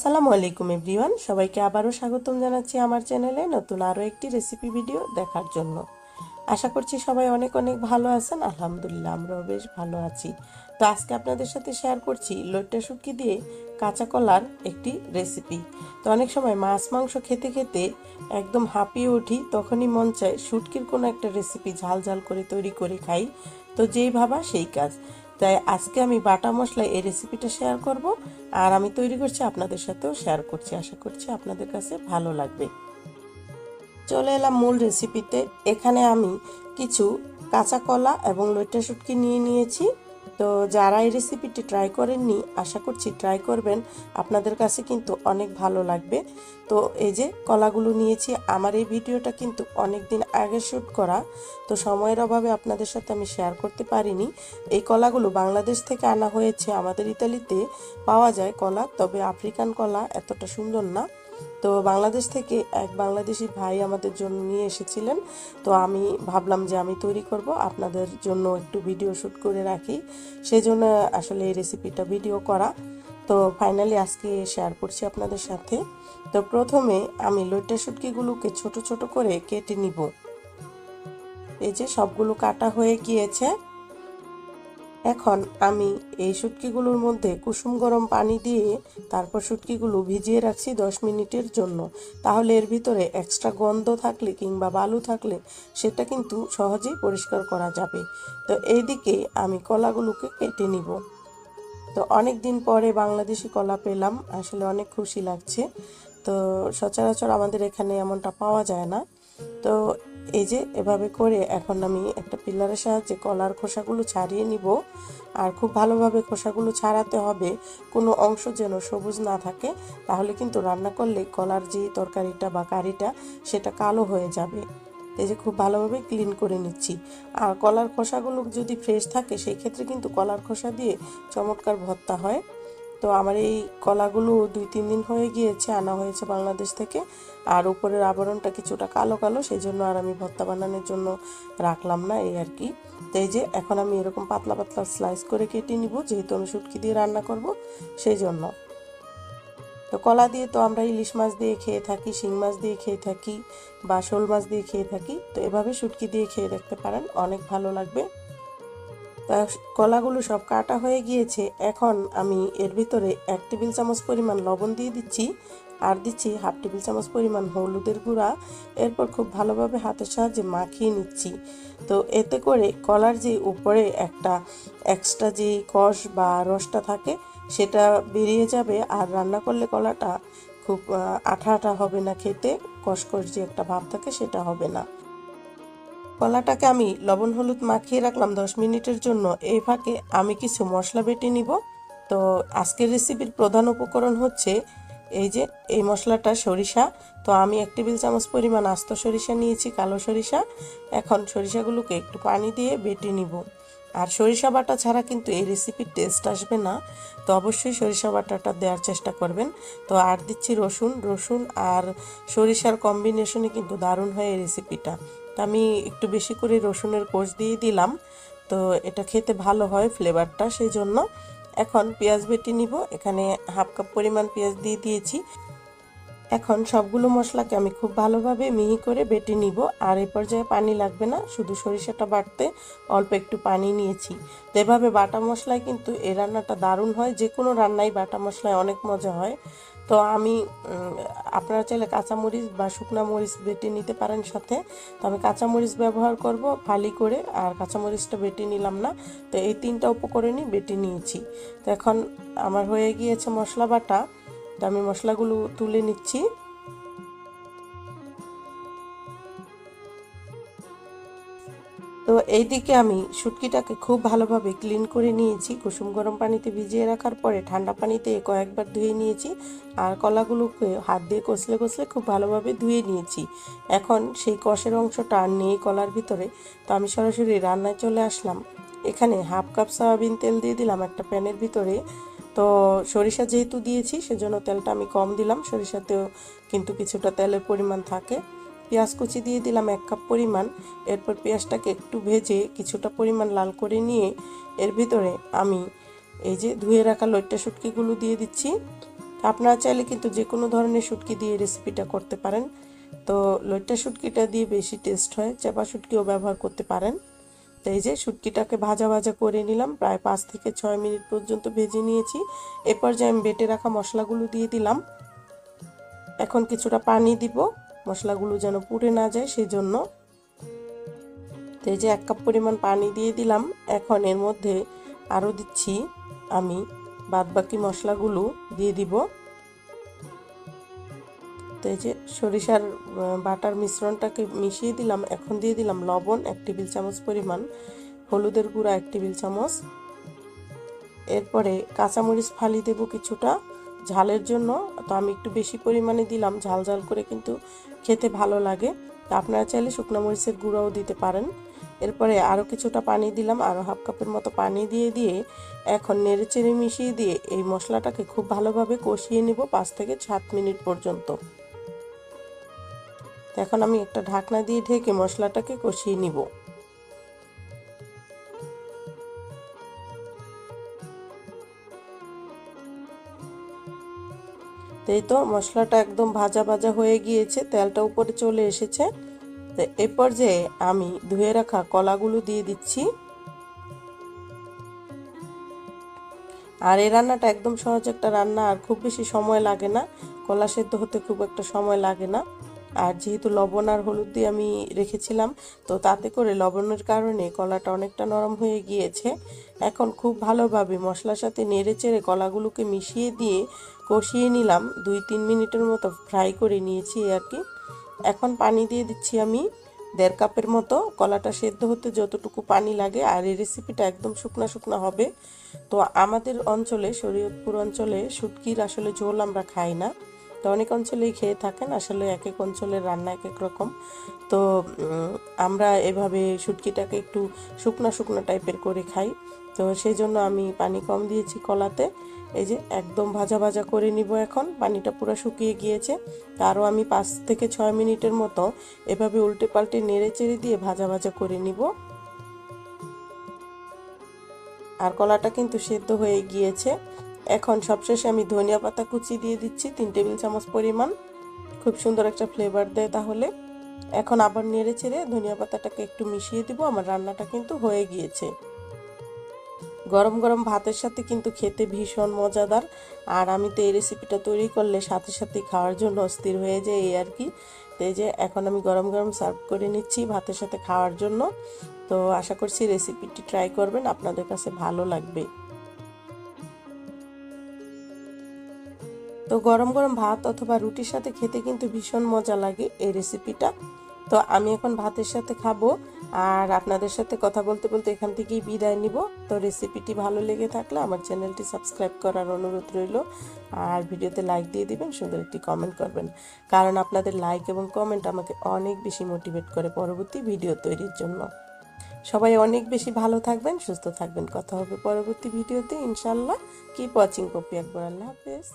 আসসালামু আলাইকুম এভরিওয়ান, সবাইকে আবারও স্বাগতম জানাচ্ছি আমার চ্যানেলে নতুন আরও একটি রেসিপি ভিডিও দেখার জন্য। আশা করছি সবাই অনেক অনেক ভালো আছেন। আলহামদুলিল্লাহ আমরাও বেশ ভালো আছি। তো আজকে আপনাদের সাথে শেয়ার করছি লইট্টা শুটকি দিয়ে কাঁচা কলার একটি রেসিপি। তো অনেক সময় মাছ মাংস খেতে খেতে একদম হাঁপিয়ে উঠি, তখনই মন চায় শুটকির কোনো একটা রেসিপি ঝাল ঝাল করে তৈরি করে খাই। তো যেই ভাবা সেই কাজ। তাই আজকে আমি বাটা মশলায় এই রেসিপিটা শেয়ার করব, আর আমি তৈরি করছি আপনাদের সাথেও শেয়ার করছি। আশা করছি আপনাদের কাছে ভালো লাগবে। চলে এলাম মূল রেসিপিতে। এখানে আমি কিছু কাঁচা কলা এবং লইট্টা শুটকি নিয়ে নিয়েছি। তো যারা এই রেসিপিটি ট্রাই করেননি, আশা করছি ট্রাই করবেন, আপনাদের কাছে কিন্তু অনেক ভালো লাগবে। তো এই যে কলাগুলো নিয়েছি, আমার এই ভিডিওটা কিন্তু অনেক দিন আগে শ্যুট করা, তো সময়ের অভাবে আপনাদের সাথে আমি শেয়ার করতে পারিনি। এই কলাগুলো বাংলাদেশ থেকে আনা হয়েছে। আমাদের ইতালিতে পাওয়া যায় কলা, তবে আফ্রিকান কলা এতটা সুন্দর না। তো বাংলাদেশ থেকে এক বাংলাদেশি ভাই আমাদের জন্য নিয়ে এসেছিলেন। তো আমি ভাবলাম যে আমি তৈরি করব, আপনাদের জন্য একটু ভিডিও শ্যুট করে রাখি, সেই জন্য আসলে এই রেসিপিটা ভিডিও করা। তো ফাইনালি আজকে শেয়ার করছি আপনাদের সাথে। তো প্রথমে আমি লইট্টা শুটকিগুলোকে ছোট ছোট করে কেটে নিব। এই যে সবগুলো কাটা হয়ে গিয়েছে। এখন আমি এই শুটকিগুলোর মধ্যে কুসুম গরম পানি দিয়ে তারপর শুটকিগুলো ভিজিয়ে রাখছি 10 মিনিটের জন্য। তাহলে এর ভিতরে এক্সট্রা গন্ধ থাকলে কিংবা বালু থাকলে সেটা কিন্তু সহজেই পরিষ্কার করা যাবে। তো এইদিকে আমি কলাগুলোকে কেটে নিব। তো অনেক দিন পরে বাংলাদেশি কলা পেলাম, আসলে অনেক খুশি লাগছে। তো সচরাচর আমাদের এখানে এমনটা পাওয়া যায় না। তো এই যে এভাবে করে এখন আমি একটা পিলারের সাহায্যে কলার খোসাগুলো ছাড়িয়ে নিব। আর খুব ভালোভাবে খোসাগুলো ছাড়াতে হবে, কোনো অংশ যেন সবুজ না থাকে, তাহলে কিন্তু রান্না করলে কলার যে তরকারিটা বা কারিটা সেটা কালো হয়ে যাবে। এই যে খুব ভালোভাবে ক্লিন করে নিচ্ছি। আর কলার খোসাগুলো যদি ফ্রেশ থাকে সেই ক্ষেত্রে কিন্তু কলার খোসা দিয়ে চমৎকার ভর্তা হয়। তো আমার এই কলাগুলো 2-3 দিন হয়ে গিয়েছে, আনা হয়েছে বাংলাদেশ থেকে। আর উপরের আবরণটা কিছুটা কালো কালো, সেই জন্য আর আমি ভর্তা বানানোর জন্য রাখলাম না, এই আর কি। তো এই যে এখন আমি এরকম পাতলা পাতলা স্লাইস করে কেটে নিব, যেহেতু আমি শুটকি দিয়ে রান্না করব সেই জন্য। তো কলা দিয়ে তো আমরা ইলিশ মাছ দিয়ে খেয়ে থাকি, শিং মাছ দিয়ে খেয়ে থাকি, বা শোল মাছ দিয়ে খেয়ে থাকি। তো এভাবে শুটকি দিয়ে খেয়ে দেখতে পারেন, অনেক ভালো লাগবে। তা কলাগুলো সব কাটা হয়ে গিয়েছে। এখন আমি এর ভিতরে 1 টেবিল চামচ পরিমাণ লবণ দিয়ে দিচ্ছি, আর দিচ্ছি 1/2 টেবিল চামচ পরিমাণ হলুদের গুঁড়া। এরপর খুব ভালোভাবে হাতের সাহায্যে মাখিয়ে নিচ্ছি। তো এতে করে কলার যে উপরে একটা এক্সট্রা যে কষ বা রসটা থাকে সেটা বেরিয়ে যাবে, আর রান্না করলে কলাটা খুব আঠা আঠা হবে না, খেতে কষকষ যে একটা ভাব থাকে সেটা হবে না। কলাটাকে আমি লবণ হলুদ মাখিয়ে রাখলাম 10 মিনিটের জন্য। এই ফাঁকে আমি কিছু মশলা বেটে নিব। তো আজকের রেসিপির প্রধান উপকরণ হচ্ছে এই যে এই মশলাটা, সরিষা। তো আমি 1 টেবিল চামচ পরিমাণ আস্ত সরিষা নিয়েছি, কালো সরিষা। এখন সরিষাগুলোকে একটু পানি দিয়ে বেটে নিব। আর সরিষা বাটা ছাড়া কিন্তু এই রেসিপির টেস্ট আসবে না, তো অবশ্যই সরিষা বাটাটা দেওয়ার চেষ্টা করবেন। তো আর দিচ্ছি রসুন। রসুন আর সরিষার কম্বিনেশনে কিন্তু দারুণ হয় এই রেসিপিটা। তো আমি একটু বেশি করে রসুনের কোষ দিয়ে দিলাম, তো এটা খেতে ভালো হয় ফ্লেভারটা, সেই জন্য। এখন পেঁয়াজ বেটে নিব। এখানে 1/2 কাপ পরিমাণ পেঁয়াজ দিয়ে দিয়েছি। এখন সবগুলো মশলাকে আমি খুব ভালোভাবে মিহি করে বেটে নিব। আর এই পর্যায়ে পানি লাগবে না, শুধু সরিষাটা বাটতে অল্প একটু পানি নিয়েছি। তো এভাবে বাটা মশলায় কিন্তু এই রান্নাটা দারুণ হয়, যে কোনো রান্নাই বাটা মশলায় অনেক মজা হয়। তো আমি আপনারা চাইলে কাঁচামরিচ বা শুকনা মরিচ বেটে নিতে পারেন সাথে। তো আমি কাঁচামরিচ ব্যবহার করব ফালি করে, আর কাঁচামরিচটা বেটে নিলাম না। তো এই 3টা উপকরণই বেটে নিয়েছি। তো এখন আমার হয়ে গিয়েছে মশলা বাটা। তো আমি মশলাগুলো তুলে নিচ্ছি। তো এইদিকে আমি শুটকিটাকে খুব ভালোভাবে ক্লিন করে নিয়েছি, কুসুম গরম পানিতে ভিজিয়ে রাখার পরে ঠান্ডা পানিতে কয়েকবার ধুয়ে নিয়েছি। আর কলাগুলোকে হাত দিয়ে কষলে কষলে খুব ভালোভাবে ধুয়ে নিয়েছি। এখন সেই কষের অংশটা আর নেই কলার ভিতরে। তো আমি সরাসরি রান্নায় চলে আসলাম। এখানে 1/2 কাপ সয়াবিন তেল দিয়ে দিলাম একটা প্যানের ভিতরে। তো সরিষা যেহেতু দিয়েছি সেজন্য তেলটা আমি কম দিলাম, সরিষাতেও কিন্তু কিছুটা তেলের পরিমাণ থাকে। পেঁয়াজ কুচি দিয়ে দিলাম 1 কাপ পরিমাণ। এরপর পেঁয়াজটাকে একটু ভেজে কিছুটা পরিমাণ লাল করে নিয়ে এর ভিতরে আমি এই যে ধুয়ে রাখা লইট্টা শুটকিগুলো দিয়ে দিচ্ছি। তো আপনারা চাইলে কিন্তু যে কোনো ধরনের শুটকি দিয়ে রেসিপিটা করতে পারেন। তো লইট্টা শুটকিটা দিয়ে বেশি টেস্ট হয়, চাপা শুটকিও ব্যবহার করতে পারেন। তো এই যে শুটকিটাকে ভাজা ভাজা করে নিলাম, প্রায় 5 থেকে 6 মিনিট পর্যন্ত ভেজে নিয়েছি। এরপর যে আমি বেটে রাখা মশলাগুলো দিয়ে দিলাম। এখন কিছুটা পানি দিব, মশলাগুলো যেন পুড়ে না যায় সেই জন্য। তো এই যে 1 কাপ পরিমাণ পানি দিয়ে দিলাম। এখন এর মধ্যে আরও দিচ্ছি আমি বাদবাকি মশলাগুলো দিয়ে দিব। তো এই যে সরিষার বাটার মিশ্রণটাকে মিশিয়ে দিলাম। এখন দিয়ে দিলাম লবণ 1 টেবিল চামচ পরিমাণ, হলুদের গুঁড়া 1 টেবিল চামচ। এরপরে কাঁচামরিচ ফালি দেব কিছুটা ঝালের জন্য। তো আমি একটু বেশি পরিমাণে দিলাম, ঝাল ঝাল করে কিন্তু খেতে ভালো লাগে। তো আপনারা চাইলে শুকনো মরিচের গুঁড়াও দিতে পারেন। এরপরে আরও কিছুটা পানি দিলাম, আরও 1/2 কাপের মতো পানি দিয়ে এখন নেড়েচেড়ে মিশিয়ে দিয়ে এই মশলাটাকে খুব ভালোভাবে কষিয়ে নেব 5 থেকে 7 মিনিট পর্যন্ত। এখন আমি একটা ঢাকনা দিয়ে ঢেকে মশলাটাকে কষিয়ে নিব। এই তো মশলাটা একদম ভাজা ভাজা হয়ে গিয়েছে, তেলটা উপরে চলে এসেছে। তো এই পর্যায়ে আমি ধুয়ে রাখা কলাগুলো দিয়ে দিচ্ছি। আর এই রান্নাটা একদম সহজ একটা রান্না, আর খুব বেশি সময় লাগে না, কলা সেদ্ধ হতে খুব একটা সময় লাগে না। আর যেহেতু লবণ আর হলুদ দিয়ে আমি রেখেছিলাম, তো তাতে করে লবণের কারণে কলাটা অনেকটা নরম হয়ে গিয়েছে। এখন খুব ভালোভাবে মশলার সাথে নেড়ে চেড়ে কলাগুলোকে মিশিয়ে দিয়ে কষিয়ে নিলাম। 2-3 মিনিটের মতো ফ্রাই করে নিয়েছি আর কি। এখন পানি দিয়ে দিচ্ছি আমি 1.5 কাপের মতো। কলাটা সেদ্ধ হতে যতটুকু পানি লাগে, আর এই রেসিপিটা একদম শুকনা শুকনা হবে। তো আমাদের অঞ্চলে, শরীয়তপুর অঞ্চলে শুটকির আসলে ঝোল আমরা খাই না। তো অনেক অঞ্চলেই খেয়ে থাকেন, আসলে এক এক অঞ্চলের রান্না এক এক রকম। তো আমরা এভাবে শুটকিটাকে একটু শুকনা শুকনা টাইপের করে খাই। তো সেই জন্য আমি পানি কম দিয়েছি কলাতে। এই যে একদম ভাজা ভাজা করে নিব। এখন পানিটা পুরো শুকিয়ে গিয়েছে। আরও আমি 5 থেকে 6 মিনিটের মতো এভাবে উল্টে পাল্টে নেড়ে চেড়ে দিয়ে ভাজা ভাজা করে নিব। আর কলাটা কিন্তু সেদ্ধ হয়ে গিয়েছে। এখন সবশেষে আমি ধনিয়া পাতা কুচি দিয়ে দিচ্ছি 3 টেবিল চামচ পরিমাণ, খুব সুন্দর একটা ফ্লেভার দেয় তাহলে। এখন আবার নেড়ে চেড়ে ধনিয়া পাতাটাকে একটু মিশিয়ে দিব। আমার রান্নাটা কিন্তু হয়ে গিয়েছে। গরম গরম ভাতের সাথে কিন্তু খেতে ভীষণ মজাদার। আর আমি তো এই রেসিপিটা তৈরি করলে সাথে সাথে খাওয়ার জন্য অস্থির হয়ে যায় এই আর কি। তো এই যে এখন আমি গরম গরম সার্ভ করে নিচ্ছি ভাতের সাথে খাওয়ার জন্য। তো আশা করছি রেসিপিটি ট্রাই করবেন, আপনাদের কাছে ভালো লাগবে। তো গরম গরম ভাত অথবা রুটির সাথে খেতে কিন্তু ভীষণ মজা লাগে এই রেসিপিটা। তো আমি এখন ভাতের সাথে খাবো। আর আপনাদের সাথে কথা বলতে বলতে এখান থেকেই বিদায় নিব। তো রেসিপিটি ভালো লেগে থাকলে আমার চ্যানেলটি সাবস্ক্রাইব করার অনুরোধ রইল। আর ভিডিওতে লাইক দিয়ে দিবেন, সুন্দর একটি কমেন্ট করবেন, কারণ আপনাদের লাইক এবং কমেন্ট আমাকে অনেক বেশি মোটিভেট করে পরবর্তী ভিডিও তৈরির জন্য। সবাই অনেক বেশি ভালো থাকবেন, সুস্থ থাকবেন। কথা হবে পরবর্তী ভিডিওতে ইনশাল্লাহ। কিপ ওয়াচিং পপি আকবর। আল্লাহ হাফেজ।